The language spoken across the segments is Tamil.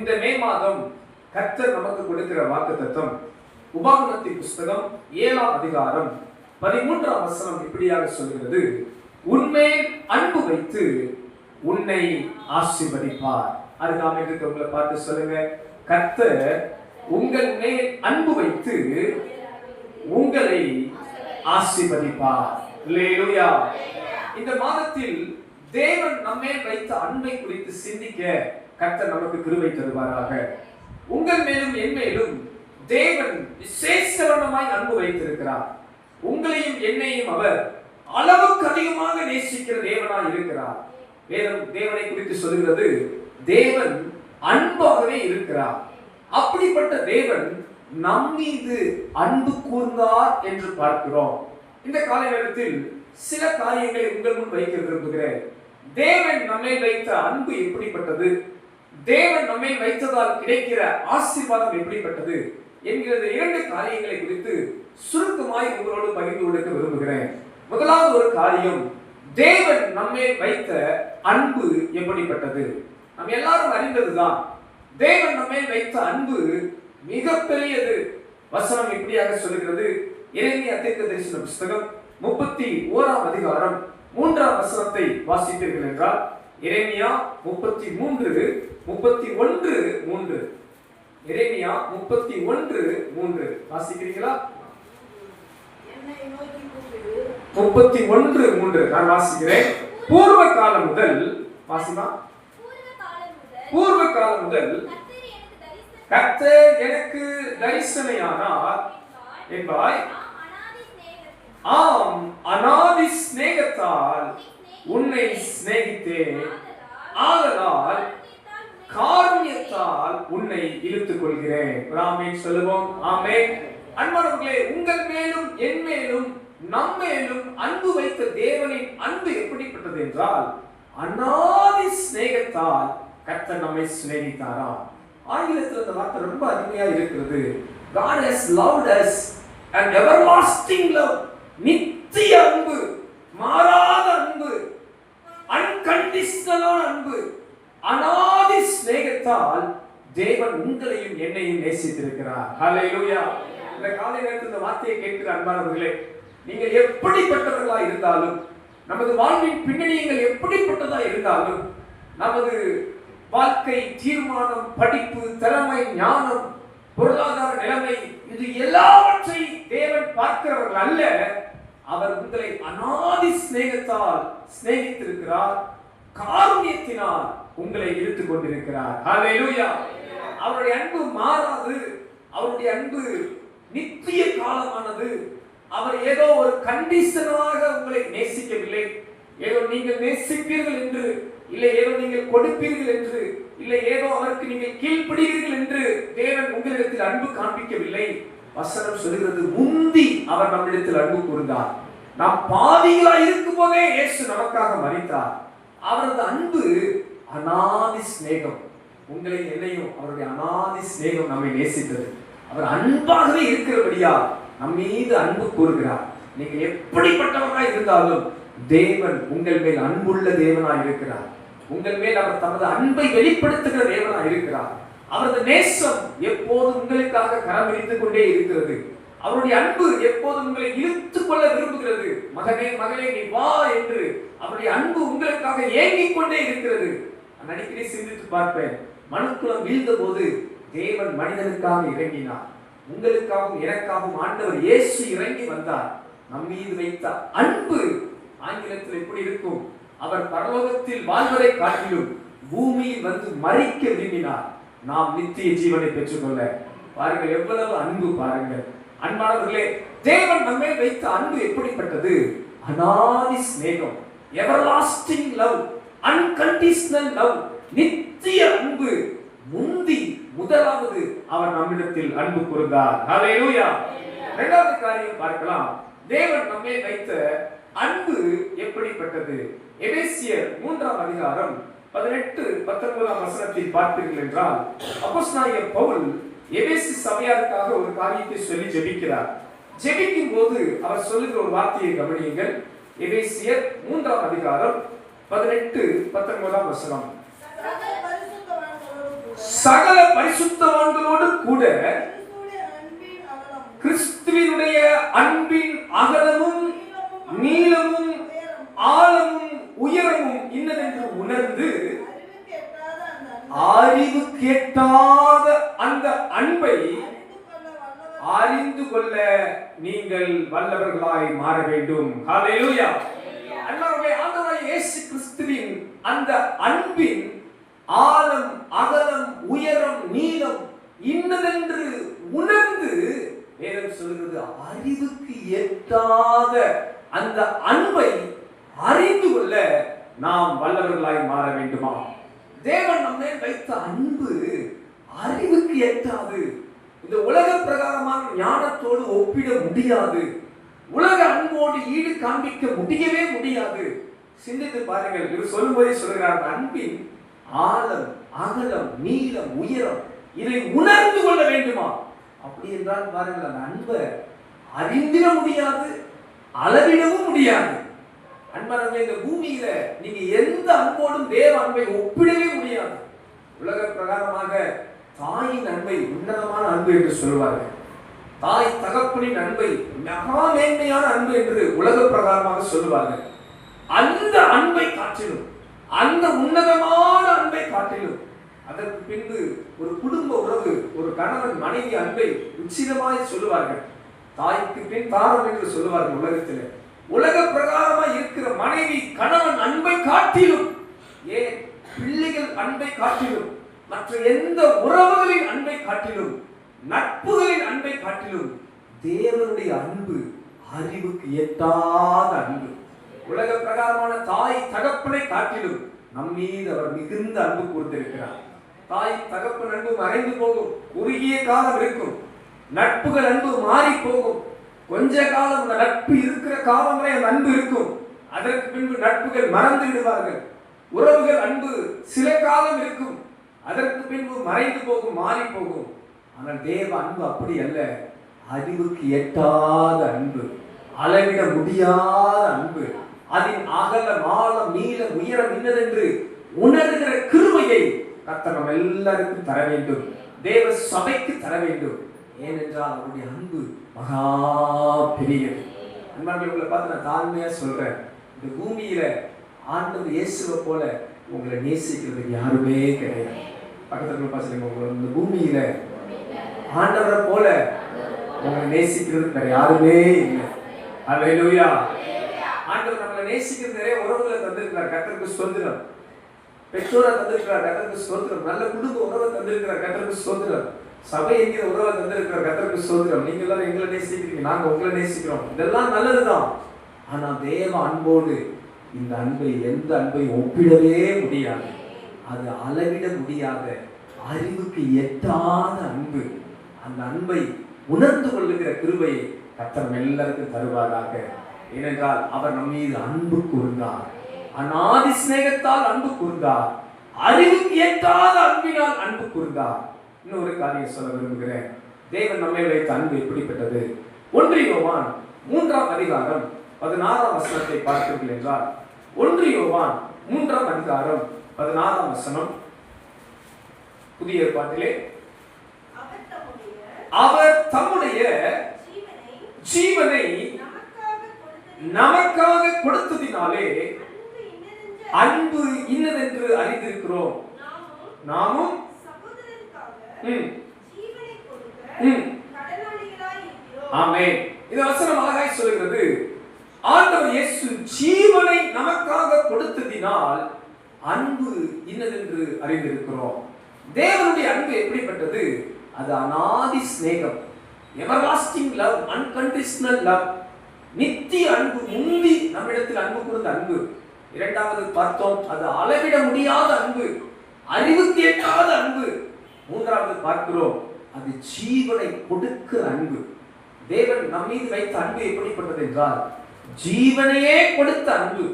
இந்த மே மாதம் கர்த்தர் நமக்கு கொடுக்கிற வாக்குத்தத்தம் உபாகமத்தின் புஸ்தகம் 7ஆம் அதிகாரம் 13ஆம் வசனம் இப்படியாக சொல்கிறது, உன்மேல் அன்பு வைத்து உன்னை ஆசீர்வதிப்பார். அருகாமையில் இருக்கவங்களை பார்த்து சொல்லுங்க, கர்த்தர் உங்கள் மேல் அன்பு வைத்து உங்களை ஆசீர்வதிப்பார். அல்லேலூயா. இந்த மாதத்தில் தேவன் நம்மேல் வைத்த அன்பை குறித்து சிந்திக்க கர்த்தர் நமக்கு கிருபை தருவாராக. உங்கள் மேலும் என் மேலும் தேவன் விசேஷமாய் அன்பு வைத்திருக்கிறார். உங்களையும் என்னையும் அவர் அளவுக்கு அதிகமாக நேசிக்கிற தேவனாய் இருக்கிறார். வேதம் தேவனை குறித்து சொல்கிறது, தேவன் அன்பாகவே இருக்கிறார். அப்படிப்பட்ட தேவன் நம் மீது அன்பு கூர்ந்தார் என்று பார்க்கிறோம். இந்த காலை நேரத்தில் சில காரியங்களை உங்கள் முன் வைக்க விரும்புகிறேன். தேவன் நம்மை வைத்த அன்பு எப்படிப்பட்டது, தேவன் நம்மை வைத்ததால் கிடைக்கிற ஆசீர்வாதம் எப்படிப்பட்டது என்கிற இரண்டு காரியங்களை குறித்து சுருக்கமாய் உங்களோடு பகிர்ந்து கொடுக்க விரும்புகிறேன். முதலாவது ஒரு காரியம், தேவன் நம்மை வைத்த அன்பு எப்படிப்பட்டது. நாம் எல்லாரும் அறிந்ததுதான், தேவன் நம்மை வைத்த அன்பு மிகப்பெரியது. வசனம் இப்படியாக சொல்கிறது, எரேமியா தீர்க்கதரிசன புஸ்தகம் 31ஆம் அதிகாரம் 3ஆம் வசனத்தை வாசித்தீர்கள் என்றால், எரேமியா 33:31-3, எரேமியா 31:3 வாசிக்கிறீங்களா? 31:3 நான் வாசிக்கிறேன். பூர்வ காலம் முதல் வாசிமா, பூர்வ காலம் முதல் கர்த்தர் எனக்கு தரிசனையானார் என்பாய், ஆம் அநாதி சிநேகத்தால் உன்னை சிநேகித்தேன், ஆதலால் காருண்யத்தால் உன்னை இழுத்துக் கொள்கிறேன். ஆமென் சொல்லுவோம். ஆமென். அன்பானவர்களே, உங்கள் மேலும் என் மேலும் நம் மேலும் அன்பு வைத்த தேவனின் அன்பு எப்படிப்பட்டது என்றால், அநாதி சிநேகத்தால் கர்த்தர் நம்மை சிநேகித்தாரா. ஆங்கிலத்தில் இந்த வார்த்தை ரொம்ப அருமையா இருக்கிறது. God has loved us an everlasting love. நித்திய அன்பு, மாறாத அன்பு, அன்கண்டிஷனல் அன்பு, அநாதி சிநேகத்தால் தேவன் உங்களையும் என்னையும் நேசித்திருக்கிறார். ஹல்லேலூயா. இந்த காலை நேரத்தில் இந்த வார்த்தையை கேட்கிற அன்பானவர்களே, நீங்கள் எப்படிப்பட்டவர்களா இருந்தாலும், நமது வாழ்வின் பின்னணியங்கள் எப்படிப்பட்டதா இருந்தாலும், நமது வாழ்க்கை தீர்மானம், படிப்பு, திறமை, ஞானம், பொருளாதார நிலைமை, இது எல்லாவற்றை தேவன் பார்க்கிறவர்கள் அல்ல. அவர் உங்களை அநாதி சிநேகத்தால் சிநேகித்திருக்கிறார், காருண்யத்தினால் உங்களை இழுத்துக் கொண்டிருக்கிறார். ஹல்லேலூயா. அவருடைய அன்பு மாறாது, அவருடைய அன்பு நித்திய காலமானது. அவர் ஏதோ ஒரு கண்டிஷனாக உங்களை நேசிக்கவில்லை. ஏதோ நீங்கள் நேசிப்பீர்கள் என்று, இல்லை ஏதோ நீங்கள் கொடுப்பீர்கள் என்று, இல்லை ஏதோ அவருக்கு நீங்கள் கீழ்ப்படுகிறீர்கள் என்று தேவன் உங்களிடத்தில் அன்பு காண்பிக்கவில்லை. வசனம் சொல்கிறது, முந்தி அவர் நம்மிடத்தில் அன்பு கூர்ந்தார். நாம் பாவிகளா இருக்கும் போதே இயேசு நமக்காக மரித்தார். அவரது அன்பு அநாதி சிநேகம். உங்களை என்னையும் அவருடைய அநாதி சிநேகம் நம்மை நேசித்தது. அவர் அன்பாகவே இருக்கிறபடியா நம் மீது அன்பு கூறுகிறார். நீங்க எப்படிப்பட்டவராய் இருந்தாலும் தேவன் உங்கள் மேல் அன்புள்ள தேவனாய் இருக்கிறார். உங்கள் மேல் அவர் தமது அன்பை வெளிப்படுத்துகிற தேவனாய் இருக்கிறார். அவரது நேசம் எப்போது உங்களுக்காக கரம் விரித்துக் கொண்டே இருக்கிறது. அவருடைய அன்பு எப்போது உங்களை இழுத்துக் கொள்ள விரும்புகிறது. மகனே மகளே நீ வா என்று அவருடைய அன்பு உங்களுக்காக ஏங்கிக் கொண்டே இருக்கிறது. நான் அடிக்கடி சிந்தித்து பார்ப்பேன், மனுக்குலம் வீழ்ந்த போது தேவன் மனிதனுக்காக இறங்கினார். உங்களுக்காகவும் எனக்காகவும் ஆண்டவர் இயேசு இறங்கி வந்தார். நம் மீது வைத்த அன்பு ஆங்கிலத்தில் எப்படி இருக்கும்? அவர் பரலோகத்தில் வாழ்வதை காட்டிலும் பூமியில் வந்து மறிக்க விரும்பினார், நாம் நித்திய ஜீவனை பெற்றுக்கொள்ள. பாருங்கள் எவ்வளவு அன்பு, பாருங்கள் அன்பானவர்களே. தேவன் நம்மை வைத்த அன்பு எப்படிப்பட்டது? அநாதி சிநேகம், எவர்லாஸ்டிங் லவ், அன்கண்டிஷனல் லவ், நித்திய அன்பு. முந்தி முதலாவது அவர் நம்மிடத்தில் அன்பு கூர்ந்தார். ஹல்லேலூயா. இரண்டாவது காரியம் பார்க்கலாம், தேவன் நம்மை வைத்த அன்பு எப்படிப்பட்டது? எபேசியர் 3ஆம் அதிகாரம் 18-19 வசனத்தில் பார்த்தீர்கள் என்றால், அப்போஸ்தலனாகிய பவுல் எபேசு சபையாருக்காக ஒரு காரியத்தை சொல்லி ஜெபிக்கிறார். ஜெபிக்கும் போது அவர் சொல்லுகிற ஒரு வார்த்தையை கவனியுங்கள். எபேசியர் 3ஆம் அதிகாரம் 18-19 வசனம். சகல பரிசுத்தவான்களோடு கூட கிறிஸ்துவினுடைய அன்பின் அகலமும் நீளமும் ஆழமும் உயரமும் இன்னதென்று உணர்ந்து அறிவு கேட்டாத அந்த அன்பை அறிந்து கொள்ள நீங்கள் வல்லவர்களாய் மாற வேண்டும். ஹல்லேலூயா. அன்பார்ந்தவர்களே, ஆண்டவராகிய இயேசு கிறிஸ்துவின் அந்த அன்பின் ஆழம் அகலம் உயரம் நீளம் இன்னதென்று உணர்ந்து வேதம் சொல்கிறது, அறிவுக்கு எட்டாத அந்த அன்பை அறிந்து கொள்ள நாம் வல்லவர்களாய் மாற வேண்டுமா? தேவன் நம்மை வைத்த அன்பு அறிவுக்கு எட்டாது. இந்த உலக பிரகாரமான ஞானத்தோடு ஒப்பிட முடியாது. உலக அன்போடு ஈடு காண்பிக்க முடியவே முடியாது. சிந்தித்து பாருங்கள். இவர் சொல்லும்போதே சொல்கிறார், அன்பின் ஆழம் அகலம் நீளம் உயரம் இதை உணர்ந்து கொள்ள வேண்டுமா? அப்படி என்றால் பாருங்கள், அந்த அன்பை அறிந்திட முடியாது, அளவிடவும் முடியாது. அன்பானவர்களே, இந்த பூமியில நீங்க எந்த அன்போடும் தேவ அன்பை ஒப்பிடவே முடியாது. உலக பிரகாரமாக தாயின் அன்பை உன்னதமான அன்பு என்று சொல்வார்கள். தாய் தகப்பனின் அன்பை மகா மேன்மையான அன்பு என்று உலக பிரகாரமாக சொல்லுவார்கள். அந்த அன்பை காட்டிலும், அந்த உன்னதமான அன்பை காட்டிலும், அதற்கு பின்பு ஒரு குடும்ப உறவு, ஒரு கணவன் மனைவி அன்பை உச்சிதமாய் சொல்லுவார்கள். தாய்க்கு பின் தாரம் என்று சொல்லுவார்கள். உலகத்தில் உலக பிரகாரமாய் இருக்கிற மனைவி கணவன் அன்பை காட்டிலும், ஏன் பிள்ளைகள் அன்பை காட்டிலும், மற்ற எந்த உறவுகளின் அன்பை காட்டிலும், நட்புகளின் அன்பை காட்டிலும் தேவனுடைய அன்பு அறிவுக்கு எட்டாத அன்பு. உலக பிரகாரமான தாய் தகப்பனை காட்டிலும் நம் மீது அவர் மிகுந்த அன்பு கூர்ந்திருக்கிறார். தாய் தகப்பன் அன்பு மறைந்து போகும், குறுகிய காலம் இருக்கும். நட்புகள் அன்பு மாறி போகும். கொஞ்ச காலம் அந்த நட்பு இருக்கிற காலம் வரை அந்த அன்பு இருக்கும். அதற்கு பின்பு நட்புகள் மறந்து விடுவார்கள். உறவுகள் அன்பு சில காலம் இருக்கும், அதற்கு பின்பு மறைந்து போகும், மாறி போகும். ஆனால் தேவ அன்பு அப்படி அல்ல. அறிவுக்கு எட்டாத அன்பு, அளவிட முடியாத அன்பு, அதன் அகலம் ஆழம் நீளம் உயரம் இன்னதென்று உணர்கிற கிருபையை கர்த்தர் நம்ம எல்லாருக்கும் தர வேண்டும். தேவ சபைக்கு தர வேண்டும். ஏனென்றால் அவருடைய அன்பு மகா பெரியது. அன்பானவர்களை பார்த்து நான் தாழ்மையா சொல்றேன், இந்த பூமியில ஆண்டவர் இயேசுவை போல உங்களை நேசிக்கிறதுக்கு யாருமே கிடையாது. பக்கத்துல பாசுங்க, உங்களை இந்த பூமியில ஆண்டவரை போல உங்களை நேசிக்கிறதுக்கு வேற யாருமே இல்லை. அல்லேலூயா. ஆண்டவர் நம்மளை நேசிக்கிறது நிறைய உறவுகளை தந்திருக்கிறார், கர்த்தருக்கு ஸ்தோத்திரம். பெற்றோரை தந்திருக்கிறார், கர்த்தருக்கு ஸ்தோத்திரம். நல்ல குடும்ப உறவை தந்திருக்கிறார், கர்த்தருக்கு ஸ்தோத்திரம். சபை என்கிற உறவை தந்திருக்கிறார், கர்த்தருக்கு ஸ்தோத்திரம். நீங்க எல்லாரும் எங்களை நேசிக்கிறீங்க, நாங்க உங்களை நேசிக்கிறோம். இதெல்லாம் நல்லதுதான். ஆனா தேவ அன்போடு இந்த அன்பை, எந்த அன்பை ஒப்பிடவே முடியாது. அது அளவிட முடியாத, அறிவுக்கு எட்டாத அன்பு. அந்த அன்பை உணர்ந்து கொள்ளுகிற கிருபையை கர்த்தர் எல்லாருக்கும் தருவாராக. ஏனென்றால் அவர் நம் மீது அன்பு கூர்ந்தார், அநாதி சிநேகத்தால் அன்பு கூர்ந்தார், அறிவுக்கு எட்டாத அன்பினால் அன்பு கூர்ந்தார். இன்னொரு காரியம் சொல்ல விரும்புகிறேன். தேவன் நம்மை வைத்த அன்பு எப்படிப்பட்டது? 1 யோவான் 3ஆம் அதிகாரம் 16ஆம் வசனத்தை பார்த்தீர்கள் என்றால், 1 யோவான் 3ஆம் அதிகாரம் 16ஆம் வசனம், புதிய ஏற்பாட்டிலே, அவர் தம்முடைய ஜீவனை நமக்காக கொடுத்ததினாலே அன்பு இன்னதென்று அறிந்திருக்கிறோம். நாமும் ஆமென். இந்த வசனம் அழகாய் சொல்கிறது, ஆண்டவர் இயேசு ஜீவனை நமக்காக கொடுத்ததினால் அன்பு இன்னதென்று அறிந்திருக்கிறோம். தேவனுடைய அன்பு எப்படிப்பட்டது? அது அநாதி சிநேகம், எவர்லாஸ்டிங் லவ், அன்கண்டிஷனல் லவ், நித்திய அன்பு. முந்தி நம்மிடத்தில் அன்பு கூர்ந்த அன்பு. இரண்டாவது பார்த்தோம், அது அளவிட முடியாத அன்பு, அறிவுக்கு எட்டாத அன்பு. மூன்றாவது பார்க்கிறோம், அது ஜீவனை கொடுக்கிற அன்பு. தேவன் நம் மீது வைத்த அன்பு எப்படிப்பட்டது என்றால், ஜீவனையே கொடுத்த அன்பு,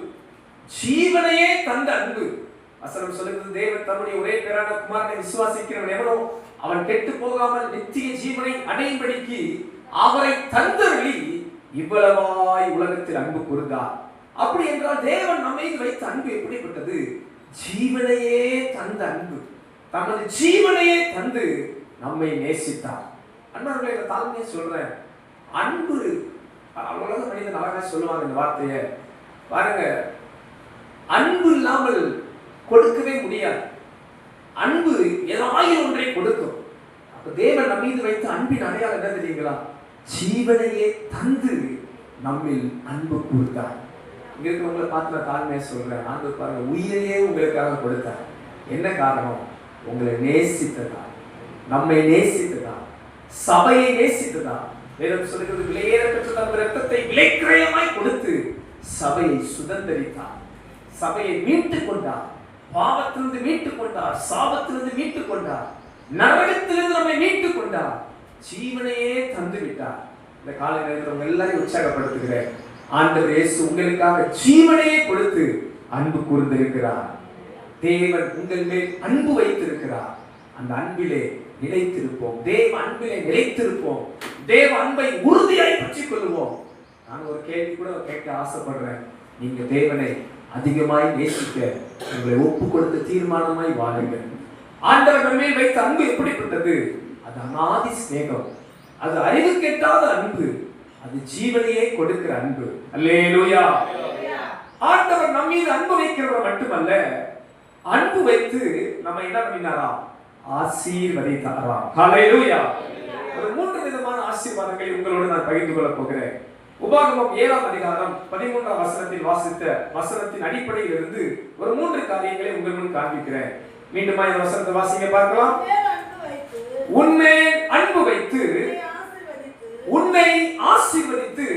ஜீவனையே தந்த அன்பு. வசனம் சொல்லுகிறது, தேவன் தம்முடைய ஒரே பேரான குமாரனை விசுவாசிக்கிறவன் எவனோ அவன் கெட்டு போகாமல் நித்திய ஜீவனை அடையும்படிக்கு அவரை தந்தருளி இவ்வளவாய் உலகத்தில் அன்பு கூர்ந்தார். அப்படி என்றால் தேவன் நம்மை வைத்த அன்பு எப்படிப்பட்டது? ஜீவனையே தந்த அன்பு. தமது ஜீவனையே தந்து நம்மை நேசித்தார். அன்பார்களை தாழ்மையை சொல்றேன், அன்பு உலக மனிதன் அழகா சொல்லுவாங்க இந்த வார்த்தையை பாருங்க. அன்பு இல்லாமல் கொடுக்கவே முடியாது. அன்பு ஏதாவது ஒன்றை கொடுக்கும். அப்ப தேவன் நம் மீது வைத்த அன்பின் அடையாளம் என்ன தெரியுங்களா? ஜீவனையே தந்து நம்மில் அன்பு கொடுத்தார். இங்க இருக்கிறவங்களை பார்த்து நான் தாழ்மையா சொல்றேன், ஆண்டவர் பாருங்க உயிரையே உங்களுக்காக கொடுத்தார். என்ன காரணம்? உங்களை நேசித்ததா, நம்மை நேசித்ததா, சபையை நேசித்ததா. வேதம் சொல்கிறது, விலையேற பெற்ற தமது இரத்தத்தை விலைக்கிரயமாய் கொடுத்து சபையை சுதந்தரித்தார், சபையை மீட்டுக் கொண்டார், பாவத்திலிருந்து மீட்டுக் கொண்டார், சாபத்திலிருந்து மீட்டுக் கொண்டார், நரகத்திலிருந்து நம்மை மீட்டுக் கொண்டார், ஜீவனையே தந்து விட்டார். இந்த காலை நேரத்தில் உங்க எல்லாரையும் உற்சாகப்படுத்துகிறேன். ஆண்டவர் இயேசு உங்களுக்காக ஜீவனையே கொடுத்து அன்பு கூர்ந்திருக்கிறார். தேவன் உங்கள் மேல் அன்பு வைத்திருக்கிறார். அந்த அன்பிலே நிலைத்திருப்போம். தேவ அன்பிலே நிலைத்திருப்போம். தேவ அன்பை உறுதியாய் பற்றிக் கொள்வோம். நான் ஒரு கேள்வி கூட கேட்க ஆசைப்படுறேன். நீங்க தேவனை அதிகமாய் நேசிக்க உங்களை ஒப்பு கொடுத்த தீர்மானமாய் வாழுங்கள். ஆண்டவர் மேல் வைத்த அன்பு எப்படிப்பட்டது? அது அநாதி ஸ்நேகம், அது அறிவு கெட்டாத அன்பு, அது ஜீவனையே கொடுக்கிற அன்பு. அல்லேலூயா. ஆண்டவர் நம் மீது அன்பு வைக்கிறவர் மட்டுமல்ல, அன்பு வைத்து நம்ம என்ன பண்ணினாராம்? ஆசீர்வதித்தாராம். ஹல்லேலூயா. ஒரு 3 விதமான ஆசீர்வாதங்களை உங்களோடு நான் பகிர்ந்து கொள்ள போகிறேன். உபாகமம் 7ஆம் அதிகாரம் 13ஆம் வசனத்தில் வாசித்த வசனத்தின் அடிப்படையில் இருந்து ஒரு 3 காரியங்களை உங்கள் முன் காண்பிக்கிறேன். மீண்டுமா இந்த வசனத்தை வாசிங்க பார்க்கலாம். உன்னை அன்பு வைத்து உன்னை ஆசீர்வதித்து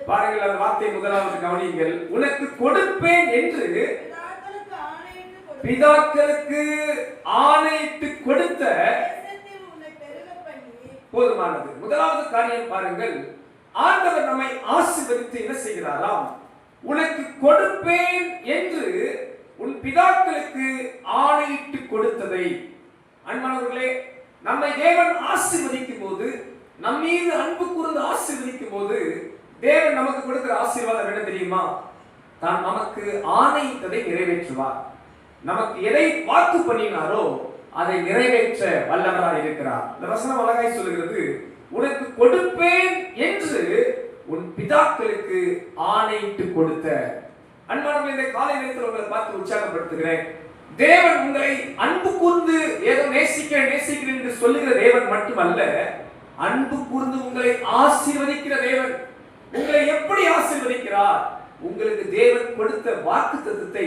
பாருங்கள், அந்த வார்த்தை முதலாவது கவனியுங்கள். உனக்கு கொடுப்பேன் என்று பிதாக்களுக்கு ஆணையிட்டு கொடுத்த போதுமானது. முதலாவது காரியம் பாருங்கள், ஆண்டவர் நம்மை ஆசீர்வதித்து என்ன செய்கிறாராம்? உனக்கு கொடுப்பேன் என்று உன் பிதாக்களுக்கு ஆணையிட்டு கொடுத்ததை. அன்பானவர்களே, நம்மை தேவன் ஆசீர்வதிக்கும் போது, நம் மீது அன்பு கூர்ந்து ஆசீர்வதிக்கும் போது தேவன் நமக்கு கொடுக்கிற ஆசீர்வாதம் என்ன தெரியுமா? தான் நமக்கு ஆணையிட்டதை நிறைவேற்றுவார். நமக்கு எதை வாக்கு பண்ணினாரோ அதை நிறைவேற்ற வல்லவராய் இருக்கிறார். இந்த வசனம் அழகாய் சொல்கிறது, உனக்கு கொடுப்பேன் என்று உன் பிதாக்களுக்கு ஆணையிட்டு கொடுத்த. அன்பானவர்களே, இந்த காலை நேரத்தில் உங்களை பார்த்து உற்சாகப்படுத்துகிறேன். தேவன் உங்களை அன்பு கூர்ந்து ஏதோ நேசிக்கிறேன் என்று சொல்லுகிற தேவன் மட்டுமல்ல, அன்பு கூர்ந்து உங்களை ஆசீர்வதிக்கிற தேவன். உங்களை எப்படி ஆசீர்வதிக்கிறார்? உங்களுக்கு தேவன் கொடுத்த வாக்குத்தத்தத்தை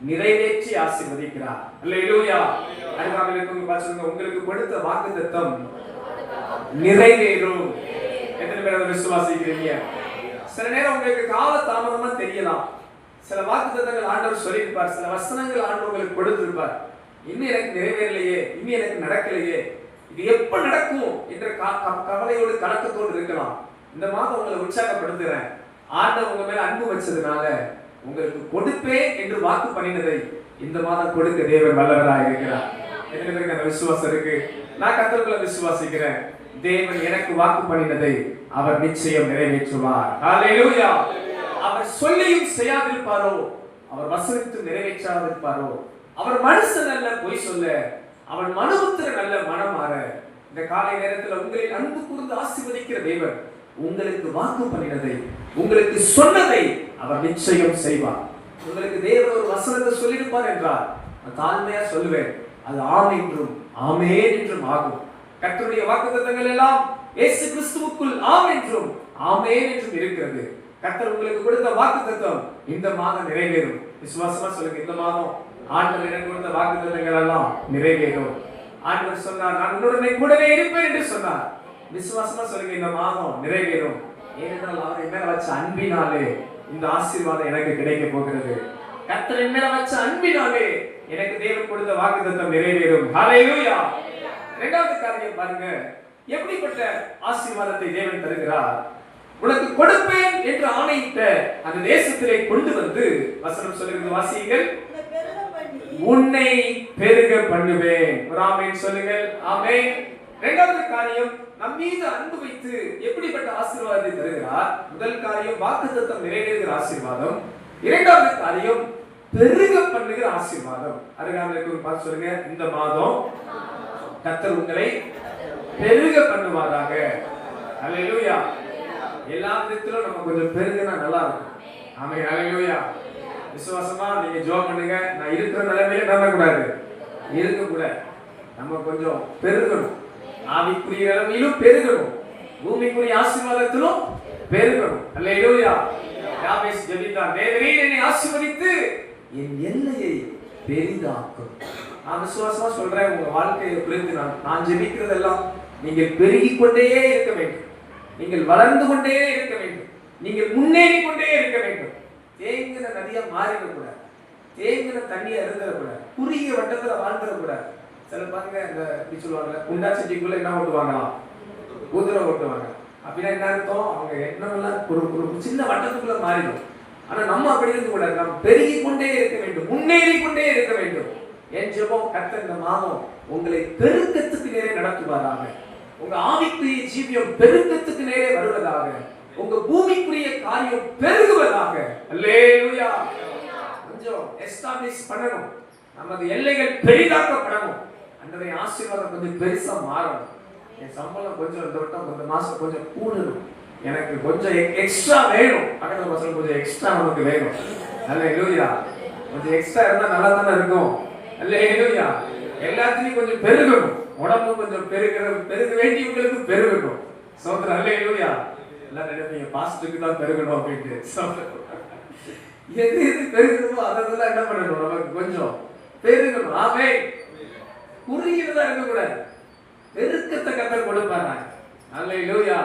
நிறைவேற்றி ஆசீர்வதிக்கிறார். அல்லேலூயா. உங்களுக்கு கொடுத்த வாக்குத்தத்தம் நிறைவேறும். எத்தனை பேர் அதை விசுவாசிக்கிறீங்க? சில நேரம் உங்களுக்கு கால தாமதமா தெரியலாம். சில வாக்குத்தத்தங்கள் ஆண்டவர் சொல்லியிருப்பார், சில வசனங்கள் ஆண்டவர் உங்களுக்கு கொடுத்திருப்பார். இன்னும் எனக்கு நிறைவேறலையே, இன்னும் எனக்கு நடக்கலையே, இது எப்ப நடக்கும் என்ற கவலையோடு கலக்கத்தோடு இருக்கலாம். இந்த மாதம் உங்களை உற்சாகப்படுத்துகிறேன். ஆண்டவர் உங்க மேல அன்பு வச்சதுனால உங்களுக்கு கொடுப்பேன் என்று வாக்கு பண்ணினதை இந்த மாதம் கொடுக்க தேவன் வல்லவராக இருக்கிறார். எத்தனை பேருக்கு அந்த விசுவாசம் இருக்கு? நான் கர்த்தருக்குள்ள விசுவாசிக்கிறேன். தேவன் எனக்கு வாக்கு பண்ணினதை அவர் நிச்சயம் நிறைவேற்றுவார். ஹல்லேலூயா. அவர் சொல்லியும் செய்யாதிருப்பாரோ, அவர் வசனித்து நிறைவேற்றாதிருப்பாரோ. அவர் மனுஷன் அல்ல பொய் சொல்ல, அவன் மனுபுத்திரன் அல்ல மனம் மாற. இந்த காலை நேரத்தில் உங்களை அன்பு கூர்ந்து ஆசீர்வதிக்கிற தேவன் உங்களுக்கு வாக்கு பண்ணினதை, உங்களுக்கு சொன்னதை அவர் நிச்சயம் செய்வார். உங்களுக்கு தேவன் ஒரு வசனத்தை சொல்லியிருப்பார் என்றால் நான் தாழ்மையா சொல்லுவேன், அது ஆம் என்றும் ஆமென் என்றும் ஆகும். கர்த்தருடைய வாக்குத்தத்தங்கள் எல்லாம் இயேசு கிறிஸ்துவுக்குள் ஆம் என்றும் ஆமென் என்றும் இருக்கிறது. கர்த்தர் உங்களுக்கு கொடுத்த வாக்குத்தத்தம் இந்த மாதம் நிறைவேறும். விசுவாசமா சொல்லுங்க, இந்த மாதம் ஆண்டவர் எனக்கு கொடுத்த வாக்குத்தத்தங்கள் எல்லாம் நிறைவேறும். ஆண்டவர் சொன்னார், நான் உன்னுடனே கூடவே இருப்பேன் என்று சொன்னார். விசுவாசமா சொல்லுங்க, இந்த மாதம் நிறைவேறும். ஏனென்றால் அவர் என் மேல வச்ச அன்பினாலே இந்த ஆசீர்வாதம் எனக்கு கிடைக்க போகிறது. கர்த்தர் என் மேல வச்ச அன்பினாலே எனக்கு தேவன் கொடுத்த வாக்குத்தத்தம் நிறைவேறும். ஹல்லேலூயா. இரண்டாவது காரியம் பாருங்க, எப்படிப்பட்ட ஆசீர்வாதத்தை தேவன் தருகிறார்? உனக்கு கொடுப்பேன் என்று ஆணையிட்ட அந்த தேசத்திலே கொண்டு வந்து, வசனம் சொல்லுகிறது, வாசியுங்கள், உன்னை பெருக பண்ணுவேன். ஒரு ஆமென் சொல்லுங்கள். ஆமென். இரண்டாவது காரியம், நம் மீது அன்பு வைத்து எப்படிப்பட்ட ஆசீர்வாதத்தை தருகிறார்? முதல் காரியம் வாக்குத்தத்தம் நிறைவேறுகிற ஆசீர்வாதம். இரண்டாவது காரியம், பெருக பண்ணுகிற ஆசீர்வாதம். அருகாமைக்கு பார்த்து சொல்லுங்க, இந்த மாதம் கர்த்தர் உங்களை பெருக பண்ணுவாராக. அல்லேலூயா. எல்லா விதத்திலும் நம்ம கொஞ்சம் பெருகுனா நல்லா இருக்கும். ஆமென். அல்லேலூயா. விசுவாசமா நீங்க ஜெபம் பண்ணுங்க. நான் இருக்கிற நிலைமையில நடக்கூடாது, இருக்கக்கூடாது. நம்ம கொஞ்சம் பெருகணும். ஆவிக்குரிய நிலைமையிலும் பெருகணும், பூமிக்குரிய ஆசீர்வாதத்திலும் பெருகணும். அல்லேலூயா. யாபேஸ் ஜெபித்தான், தேவரே என்னை ஆசீர்வதித்து என் எல்லையை பெரிதாக்கும். நான் விசுவாசமா சொல்றேன், உங்க வாழ்க்கையை குறித்து நான் ஜெபிக்கிறதெல்லாம் நீங்கள் பெருகிக் கொண்டே இருக்க வேண்டும், நீங்கள் வளர்ந்து கொண்டே இருக்க வேண்டும், நீங்கள் முன்னேறி கொண்டே இருக்க வேண்டும். தேங்கின நதியா மாறிடக்கூடாது, தேங்கின தண்ணியை அருந்தக்கூடாது, குறுகிய வட்டத்துல வாழ்ந்துடக்கூடாது. சில பாருங்க, இந்த இப்படி சொல்லுவாங்க, குண்டா செட்டிக்குள்ள என்ன ஓட்டுவாங்களாம், குதிரை ஓட்டுவாங்க. அப்படின்னா என்ன அர்த்தம், அவங்க எண்ணமெல்லாம் ஒரு சின்ன வட்டத்துக்குள்ள மாறிடும். ஆனா நம்ம அப்படி இருக்க கூடாது, நாம் பெருகி கொண்டே இருக்க வேண்டும், முன்னேறி கொண்டே இருக்க வேண்டும். என் ஜெபம், கர்த்தர் இந்த மாதம் உங்களை பெருக்கத்துக்கு நேரே நடத்துவாராக. உங்க ஆவிக்குரிய ஜீவியம் பெருக்கத்துக்கு நேரே வருவதாக. உங்க பூமிக்குரிய காரியம் பெருகுவதாக. அல்லேலூயா. கொஞ்சம் எஸ்டாப்லிஷ் பண்ணணும், நமது எல்லைகள் பெரிதாக்கப்படணும். அன்றைய ஆசீர்வாதம் கொஞ்சம் பெருசா மாறணும். என் சம்பளம் கொஞ்சம் இந்த வட்டம் இந்த மாசம் கொஞ்சம் கூடணும், எனக்கு கொஞ்சம் எக்ஸ்ட்ரா வேணும். பக்கத்துல பசங்க கொஞ்சம் எக்ஸ்ட்ரா நமக்கு வேணும். அல்லேலூயா. கொஞ்சம் எக்ஸ்ட்ரா இருந்தா நல்லா தானே இருக்கும். அல்லேலூயா. எல்லாத்துலயும் கொஞ்சம் பெருகணும், உடம்பு கொஞ்சம் பெருக வேண்டியவங்களுக்கு பெருகணும். சோதர அல்லேலூயா. எல்லாம் நினைப்பீங்க பாஸ்டருக்கு தான் பெருகணும் அப்படின்ட்டு. எது எது பெருகணுமோ அதெல்லாம் என்ன பண்ணணும், நமக்கு கொஞ்சம் பெருகணும். ஆமென். குறுகியதா இருக்கக்கூடாது, பெருக்கத்தை கர்த்தர் கொடுப்பாங்க. அல்லேலூயா.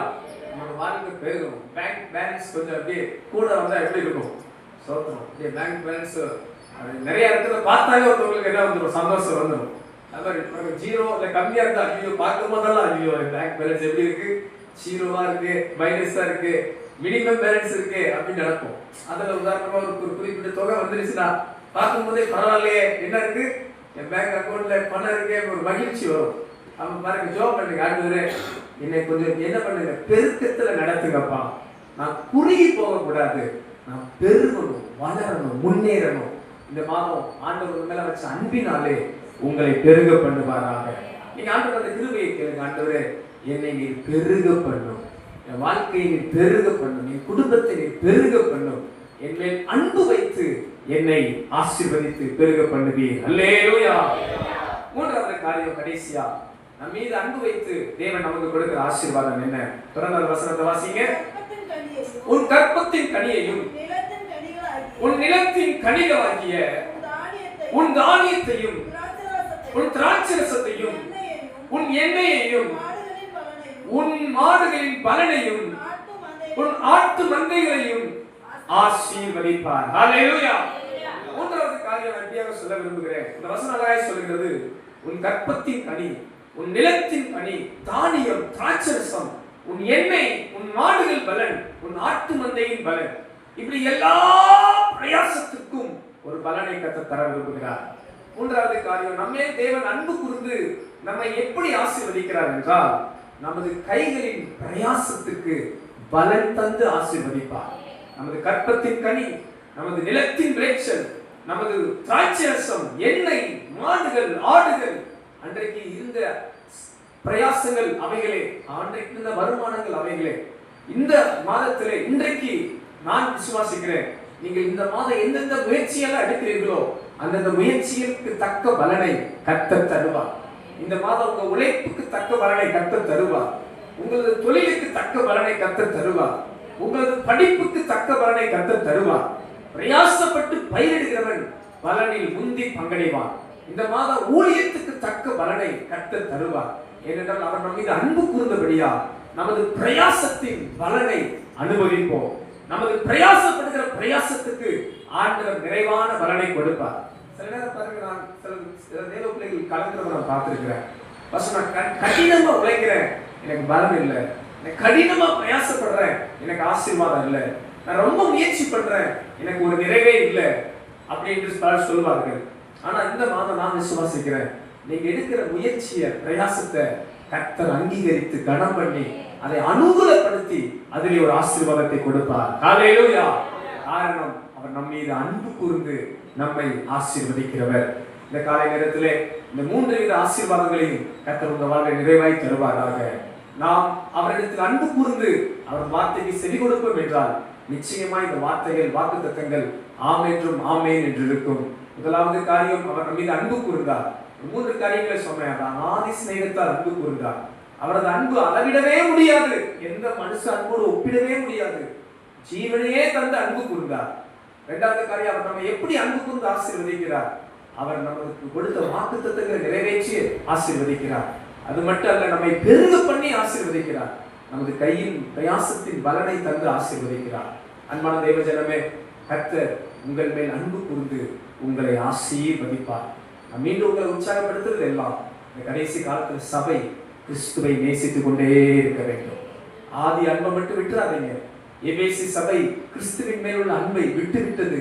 நம்ம வாழ்க்கை பெருகும். பேங்க் பேலன்ஸ் கொஞ்சம் அப்படியே கூட வந்தா எப்படி இருக்கும், சோதரம். பேங்க் பேலன்ஸ் நிறைய இடத்துல பார்த்தாலே ஒருத்தவங்களுக்கு என்ன வந்துடும், சந்தோஷம் வந்துடும். அது மாதிரி ஜீரோ இல்லை கம்மியா இருந்தா ஐயோ பார்க்கும் போதெல்லாம் ஐயோ பேங்க் பேலன்ஸ் எப்படி இருக்கு, ஜீரோவா இருக்கு, மைனஸா இருக்கு, மினிமம் பேலன்ஸ் இருக்கு அப்படின்னு நடக்கும். அதுல உதாரணமா ஒரு குறிப்பிட்ட தொகை வந்துருச்சுன்னா பார்க்கும் போதே பரவாயில்லையே, என்ன இருக்கு என் பேங்க் அக்கௌண்ட்ல பணம் இருக்கு, ஒரு மகிழ்ச்சி வரும். அவங்க பாருங்க, ஜோப் பண்ணுங்க, ஆண்டவரே என்னை கொஞ்சம் என்ன பண்ணுங்க, பெருக்கத்துல நடத்துங்கப்பா. நான் குறுகி போக கூடாது, நான் பெருகணும், வளரணும், முன்னேறணும். இந்த மாதம் ஆண்டவர் மேல வச்ச அன்பினாலே உங்களை பெருக பண்ணுவாராக. நீங்க ஆண்டவர் அந்த கிருபையை கேளுங்க, ஆண்டவரே என்னை நீ பெருக பண்ணும், என் வாழ்க்கையை நீ பெருக பண்ணும், என் குடும்பத்தை நீ பெருக பண்ணும், என் மேல் அன்பு வைத்து என்னை ஆசீர்வதித்து பெருக பண்ணுவீர். அல்லேலூயா. மூன்றாவது காரியம், கடைசியா நம்ம மீது அன்பு வைத்து தேவன் நமக்கு கொடுக்கிற ஆசீர்வாதம் என்ன? தொடர்ந்து வசனத்தை வாசிங்க. உன் கற்பத்தின் கனியையும் உன் நிலத்தின் கனிகளாகிய உன் தானியத்தையும் உன் திராட்சரசத்தையும் உன் எண்ணெயையும் உன் மாடுகளின் பலனையும் உன் ஆட்டு மந்தைகளையும் ஆசீர்வதிப்பார். ஹல்லேலூயா. மூன்றாவது காரியம் அப்படியாக சொல்ல விரும்புகிறேன். இந்த வசனமாய் சொல்கிறது, உன் கற்பத்தின் கனி, உன் நிலத்தின் கனி, தானியம், திராட்சரசம், உன் எண்ணெய், உன் மாடுகள் பலன், உன் ஆட்டு மந்தையின் பலன், இப்படி எல்லா பிரயாசத்துக்கும் ஒரு பலனை கர்த்தர் தர விரும்புகிறார். மூன்றாவது காரியம், நம்மே தேவன் அன்பு கூர்ந்து நம்மை எப்படி ஆசீர்வதிக்கிறார் என்றால், நமது கைகளின் பிரயாசத்துக்கு பலன் தந்து ஆசீர்வதிப்பார். நமது கற்பத்தின் கனி, நமது நிலத்தின் விளைச்சல், நமது திராட்சரசம், எண்ணெய், மாடுகள், ஆடுகள், அன்றைக்கு இருந்த பிரயாசங்கள் அவைகளே, அன்றைக்கு இருந்த வருமானங்கள் அவைகளே. இந்த மாதத்திலே இன்றைக்கு நான் விசுவாசிக்கிறேன், நீங்கள் இந்த மாதம் எந்தெந்த முயற்சியெல்லாம் எடுக்கிறீர்களோ அந்தந்த முயற்சிகளுக்கு தக்க பலனை கர்த்தர் தருவார். இந்த மாதம் உங்க உழைப்புக்கு தக்க பலனை கர்த்தர் தருவார். உங்களது தொழிலுக்கு தக்க பலனை கர்த்தர் தருவார். உங்களது படிப்புக்கு தக்க பலனை கர்த்தர் தருவார். பிரயாசப்பட்டு பயிரிடுகிறவன் பலனில் முந்தி பங்கடைவான். இந்த மாதம் ஊழியத்துக்கு தக்க பலனை கர்த்தர் தருவார். ஏனென்றால் அவர் நம் மீது அன்பு கூர்ந்தபடியா நமது பிரயாசத்தின் பலனை அனுபவிப்போம். நமது பிரயாசப்படுகிற பிரயாசத்துக்கு ஆண்டவர் நிறைவான பலனை கொடுப்பார். சில நேரம் பாருங்க, நான் சில தேவ பிள்ளைகள் கலந்துறவரை நான் பார்த்திருக்கிறேன். கடினமா உழைக்கிறேன், எனக்கு பலம் இல்லை. நான் கடினமா பிரயாசப்படுறேன், எனக்கு ஆசீர்வாதம் இல்லை. நான் ரொம்ப முயற்சி பண்றேன், எனக்கு ஒரு நிறைவே இல்லை அப்படின்னு பலர் சொல்வார்கள். ஆனா இந்த மாதம் நான் விசுவாசிக்கிறேன், நீங்க எடுக்கிற முயற்சியை, பிரயாசத்தை கர்த்தர் அங்கீகரித்து கனம் பண்ணி அதை அனுகூலப்படுத்தி அதிலே ஒரு ஆசீர்வாதத்தை கொடுப்பார். ஹல்லேலூயா. காரணம், அவர் நம் மீது அன்பு கூர்ந்து நம்மை ஆசீர்வதிக்கிறவர். இந்த காலை நேரத்திலே இந்த 3 வித ஆசீர்வாதங்களையும் கர்த்தர் உங்கள் வாழ்வை நிறைவாய் தருவாராக. நாம் அவரிடத்தில் அன்பு கூர்ந்து அவர் வார்த்தைக்கு செவி கொடுப்போம் என்றால் நிச்சயமாய் இந்த வார்த்தைகள் வாக்குத்தத்தங்கள் ஆம் என்றும் ஆமேன் என்று இருக்கும். முதலாவது காரியம், அவர் நம் மீது அன்பு கூர்ந்தார். 3 காரியங்களை சொன்னார். ஆதி சிநேகத்தால் அன்பு கூர்ந்தார். அவரது அன்பு அளவிடவே முடியாது, எந்த மனுஷ அன்போடு ஒப்பிடவே முடியாது. ஜீவனையே தந்து அன்பு கூர்ந்தார். 2வது காரியம், அவர் நம்ம எப்படி அன்பு கூர்ந்து ஆசீர்வதிக்கிறார். அவர் நமக்கு கொடுத்த வாக்குத்தத்தங்களை நிறைவேற்றி ஆசீர்வதிக்கிறார். அது மட்டும் அல்ல, நம்மை பெருக பண்ணி ஆசீர்வதிக்கிறார். நமது கையின் பிரயாசத்தின் பலனை தந்து ஆசீர்வதிக்கிறார். அன்பான தேவ ஜனமே, கர்த்தர் உங்கள் மேல் அன்பு கூர்ந்து உங்களை ஆசீர்வதிப்பார். நான் மீண்டும் உங்களை உற்சாகப்படுத்துறது எல்லாம், இந்த கடைசி காலத்தில் சபை கிறிஸ்துவை நேசித்துக் கொண்டே இருக்க வேண்டும். ஆதி அன்பை மட்டும் விட்டுறாதீங்க. எபேசி சபை கிறிஸ்துவின் மேல் உள்ள அன்பை விட்டுவிட்டது,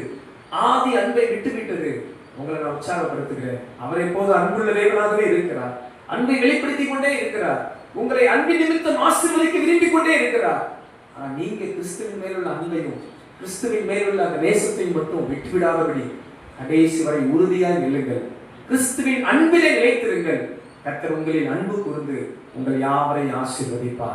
ஆதி அன்பை விட்டுவிட்டது. உங்களை நான் உற்சாகப்படுத்துகிறேன். அவர் எப்போது அன்புள்ள தேவனாகவே இருக்கிறார். அன்பை வெளிப்படுத்திக் கொண்டே இருக்கிறார். உங்களை அன்பின் நிமித்தம் ஆசீர்வதிக்க விரும்பிக் கொண்டே இருக்கிறார். ஆனா நீங்க கிறிஸ்துவின் மேலுள்ள அன்பையும் கிறிஸ்துவின் மேலுள்ள அந்த நேசத்தையும் மட்டும் விட்டுவிடாதபடி கடைசி வரை உறுதியாக நில்லுங்கள். கிறிஸ்துவின் அன்பிலே நிலைத்திருங்கள். கர்த்தர் உங்களின் அன்பு கூர்ந்து உங்கள் யாவரையும் ஆசீர்வதிப்பார்.